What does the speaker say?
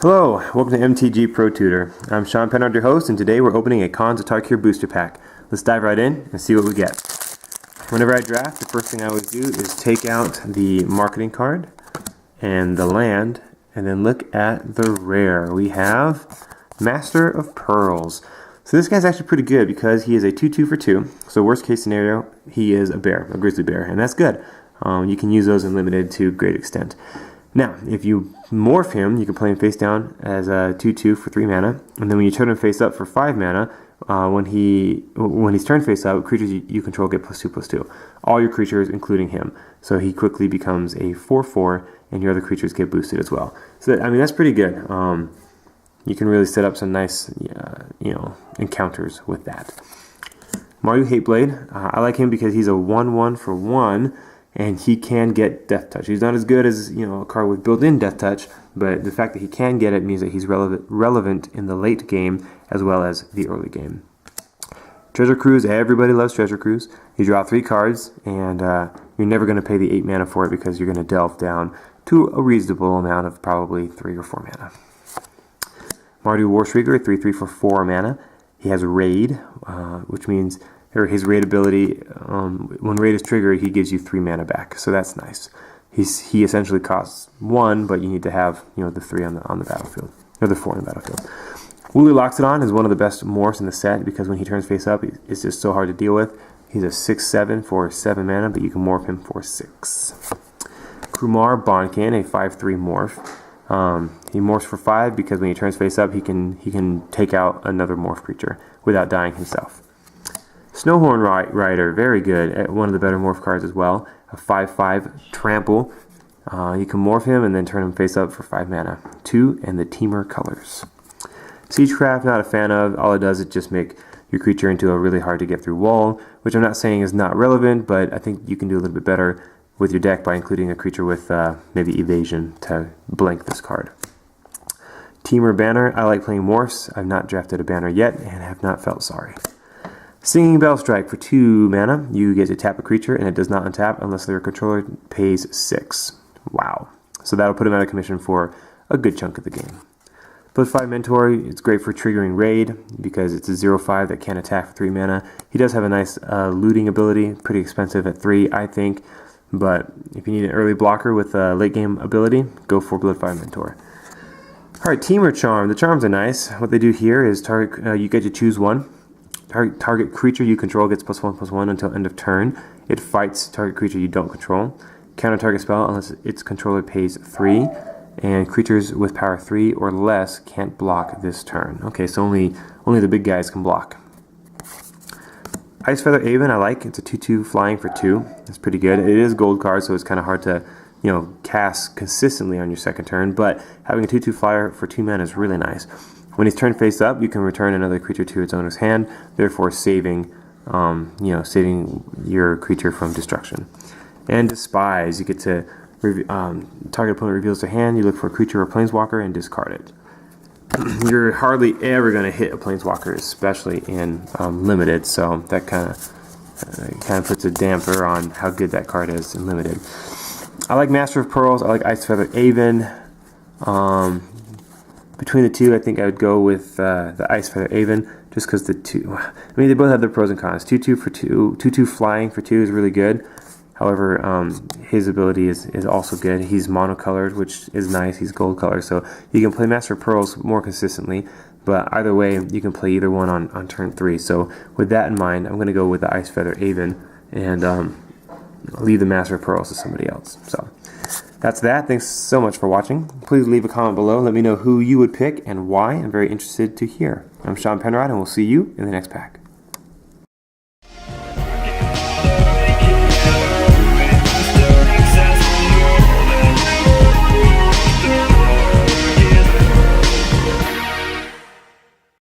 Hello, welcome to MTG Pro Tutor. I'm Sean Penard, your host, and today we're opening a Cons of Tarkir booster pack. Let's dive right in and see what we get. Whenever I draft, the first thing I always do is take out the marketing card and the land, and then look at the rare. We have Master of Pearls. So this guy's actually pretty good because he is a 2/2 for 2. So worst case scenario, he is a bear, a grizzly bear, and that's good. You can use those in limited to great extent. Now, if you morph him, you can play him face down as a 2/2 for 3 mana, and then when you turn him face up for 5 mana, when he's turned face up, creatures you control get +2/+2. All your creatures, including him. So he quickly becomes a 4/4, and your other creatures get boosted as well. So that's pretty good. You can really set up some nice, encounters with that. Mario Hateblade, I like him because he's a 1/1 for 1. And he can get Death Touch. He's not as good as a card with built-in Death Touch, but the fact that he can get it means that he's relevant in the late game as well as the early game. Treasure Cruise, everybody loves Treasure Cruise. You draw 3 cards, and you're never going to pay the 8 mana for it because you're going to delve down to a reasonable amount of probably 3 or 4 mana. Mardu Warshrieger, 3/3 for 4 mana. He has Raid, which means his raid ability, when raid is triggered, he gives you 3 mana back, so that's nice. He essentially costs 1, but you need to have the 3 on the battlefield, or the 4 on the battlefield. Woolly Loxodon is one of the best morphs in the set because when he turns face up, it's just so hard to deal with. He's a 6/7 for 7 mana, but you can morph him for 6. Krumar Bonkin, a 5/3 morph. He morphs for 5 because when he turns face up, he can take out another morph creature without dying himself. Snowhorn Rider, very good. One of the better morph cards as well. A 5/5 trample. You can morph him and then turn him face up for 5 mana. 2 and the Teamer colors. Siegecraft, not a fan of. All it does is just make your creature into a really hard to get through wall, which I'm not saying is not relevant, but I think you can do a little bit better with your deck by including a creature with maybe evasion to blank this card. Teamer Banner, I like playing morphs. I've not drafted a banner yet and have not felt sorry. Singing Bell Strike for 2 mana. You get to tap a creature and it does not untap unless their controller pays 6. Wow. So that'll put him out of commission for a good chunk of the game. +5 Mentor, it's great for triggering Raid because it's a 0/5 that can't attack for 3 mana. He does have a nice looting ability, pretty expensive at 3, I think. But if you need an early blocker with a late game ability, go for +5 Mentor. Alright, Teamer Charm. The charms are nice. What they do here is you get to choose one. Target creature you control gets +1/+1 until end of turn. It fights target creature you don't control. Counter target spell unless its controller pays 3. And creatures with power 3 or less can't block this turn. Okay, so only the big guys can block. Ice Feather Aven I like. It's a 2/2 flying for 2. It's pretty good. It is gold card, so it's kind of hard to cast consistently on your second turn. But having a 2/2 flyer for 2 mana is really nice. When he's turned face up, you can return another creature to its owner's hand, therefore saving your creature from destruction. And Despise, you get to target opponent reveals their hand, you look for a creature or planeswalker and discard it. You're hardly ever going to hit a planeswalker, especially in limited, so that kind of puts a damper on how good that card is in limited. I like Master of Pearls. I like Ice Feather Aven. Between the two, I think I would go with the Ice Feather Aven, just because the two. They both have their pros and cons. 2/2 for 2, 2/2 flying for 2 is really good. However, his ability is also good. He's monocolored, which is nice. He's gold colored, so you can play Master of Pearls more consistently. But either way, you can play either one on turn 3. So with that in mind, I'm going to go with the Ice Feather Aven and leave the Master of Pearls to somebody else. So that's that. Thanks so much for watching. Please leave a comment below. Let me know who you would pick and why. I'm very interested to hear. I'm Sean Penrod, and we'll see you in the next pack.